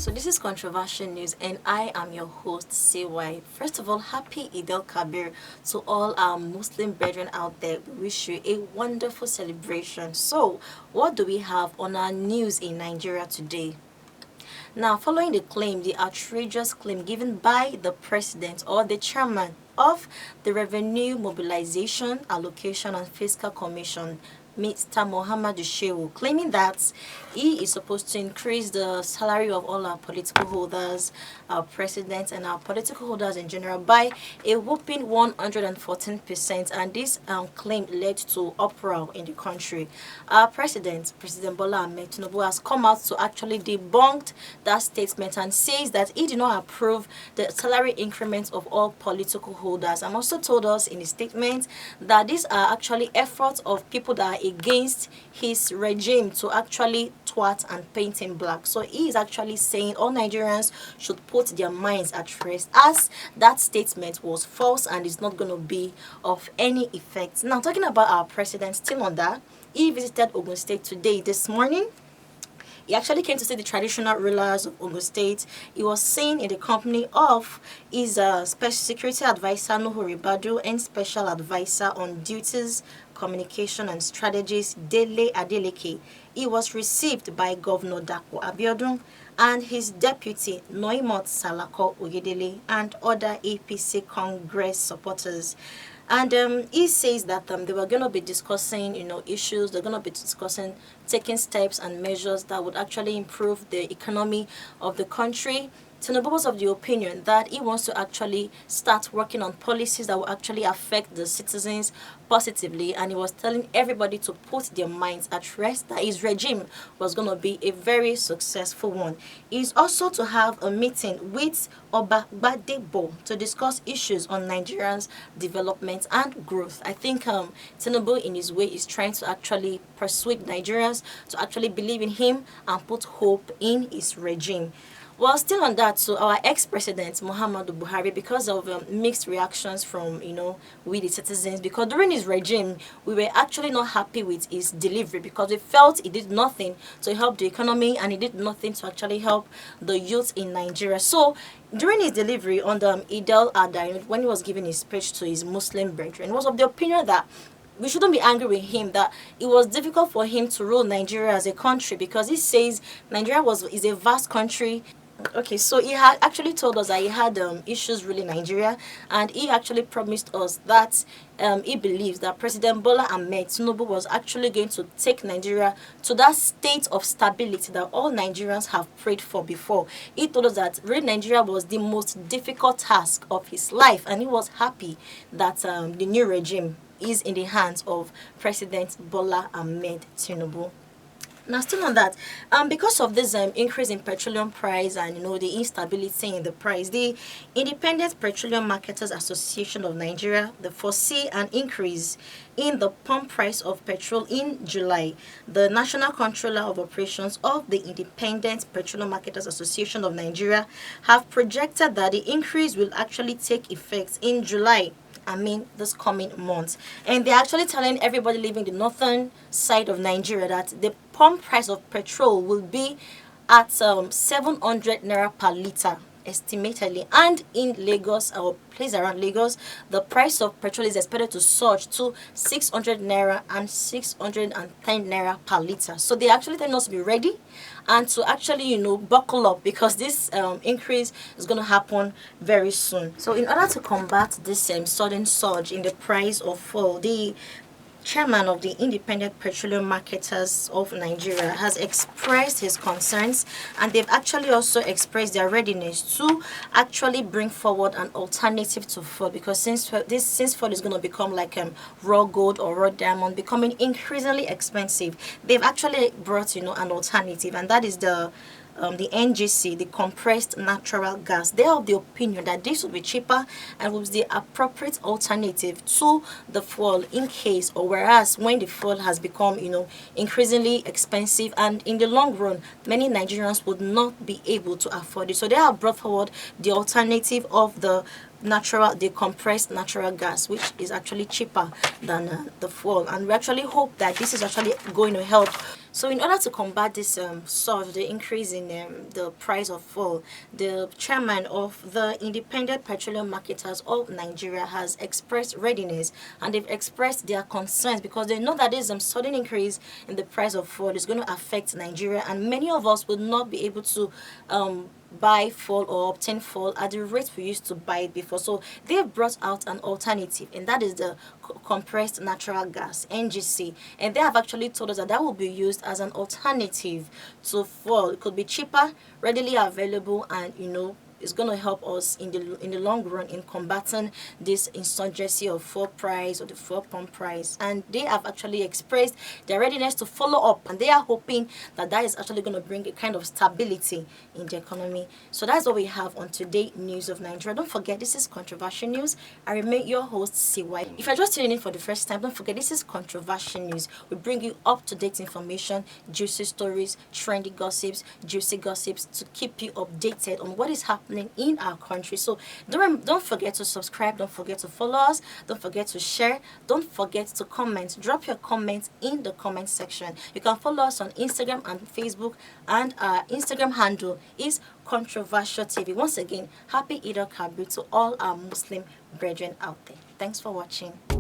So this is Controversial News and I am your host, CY. First of all, happy Eid al-Kabir to all our Muslim brethren out there. We wish you a wonderful celebration. So, what do we have on our news in Nigeria today? Now, following the outrageous claim given by the president or the chairman of the Revenue Mobilization, Allocation and Fiscal Commission, Mr. Mohammed Shehu, claiming that he is supposed to increase the salary of all our political holders, our presidents, and our political holders in general by a whopping 114%. And this claim led to uproar in the country. Our President Bola Ahmed Tinubu, has come out to actually debunk that statement and says that he did not approve the salary increments of all political holders, and also told us in his statement that these are actually efforts of people that are against his regime to actually twat and paint him black. So he is actually saying all Nigerians should put their minds at rest, as that statement was false and is not going to be of any effect. Now, talking about our president, still on that, he visited Ogun State today, this morning. He actually came to see the traditional rulers of Ogun State. He was seen in the company of his Special Security Advisor Nuhu Ribadu and Special Advisor on Duties, Communication and Strategies Dele Adeleke. He was received by Governor Dapo Abiodun and his deputy Noimot Salako Oyedele and other APC Congress supporters. And he says that they were going to be discussing, issues. They're going to be discussing taking steps and measures that would actually improve the economy of the country. Tinubu was of the opinion that he wants to actually start working on policies that will actually affect the citizens positively, and he was telling everybody to put their minds at rest, that his regime was going to be a very successful one. He's also to have a meeting with Oba Gbadebo to discuss issues on Nigerians' development and growth. I think Tinubu, in his way, is trying to actually persuade Nigerians to actually believe in him and put hope in his regime. Well, still on that, so our ex-president Muhammadu Buhari, because of mixed reactions from we the citizens, because during his regime we were actually not happy with his delivery, because we felt he did nothing to help the economy and he did nothing to actually help the youth in Nigeria. So during his delivery on the Eid al-Adha, when he was giving his speech to his Muslim brethren, he was of the opinion that we shouldn't be angry with him, that it was difficult for him to rule Nigeria as a country, because he says Nigeria is a vast country. Okay, so he had actually told us that he had issues ruling Nigeria, and he actually promised us that he believes that President Bola Ahmed Tinubu was actually going to take Nigeria to that state of stability that all Nigerians have prayed for before. He told us that ruling Nigeria was the most difficult task of his life, and he was happy that the new regime is in the hands of President Bola Ahmed Tinubu. Now, still on that, because of this increase in petroleum price and the instability in the price, the Independent Petroleum Marketers Association of Nigeria, they foresee an increase in the pump price of petrol in July. The National Controller of Operations of the Independent Petroleum Marketers Association of Nigeria have projected that the increase will actually take effect in July. This coming month. And they're actually telling everybody living the northern side of Nigeria that the pump price of petrol will be at 700 naira per liter, estimatedly. And in Lagos, or place around Lagos, the price of petrol is expected to surge to 600 naira and 610 naira per liter. So they actually telling us to be ready and to actually buckle up, because this increase is going to happen very soon. So in order to combat this sudden surge in the price of fuel, the chairman of the Independent Petroleum Marketers of Nigeria has expressed his concerns, and they've actually also expressed their readiness to actually bring forward an alternative to fuel, because since fuel is going to become like raw gold or raw diamond, becoming increasingly expensive, they've actually brought an alternative, and that is the NGC, the compressed natural gas. They are of the opinion that this will be cheaper and will be the appropriate alternative to the fuel in case, or whereas when the fuel has become increasingly expensive, and in the long run many Nigerians would not be able to afford it. So they have brought forward the alternative of the compressed natural gas, which is actually cheaper than the fuel, and we actually hope that this is actually going to help So in order to combat this surge, the increase in the price of fuel, the chairman of the Independent Petroleum Marketers of Nigeria has expressed readiness, and they've expressed their concerns because they know that this sudden increase in the price of fuel is going to affect Nigeria, and many of us will not be able to buy fuel or obtain fuel at the rate we used to buy it before. So they've brought out an alternative, and that is the compressed natural gas (NGC), and they have actually told us that that will be used as an alternative to fuel. It could be cheaper, readily available, and it's going to help us in the long run in combating this insurgency of fuel price or the fuel pump price. And they have actually expressed their readiness to follow up, and they are hoping that that is actually going to bring a kind of stability in the economy. So that's what we have on today news of Nigeria. Don't forget, this is Controversial News. I remain your host, CY. If you're just tuning in for the first time, don't forget, this is Controversial News. We bring you up-to-date information, juicy stories, trendy gossips, juicy gossips to keep you updated on what is happening in our country. So don't forget to subscribe, don't forget to follow us, don't forget to share, don't forget to comment. Drop your comments in the comment section. You can follow us on Instagram and Facebook, and our Instagram handle is Controversial TV. Once again, happy Eid al-Kabir to all our Muslim brethren out there. Thanks for watching.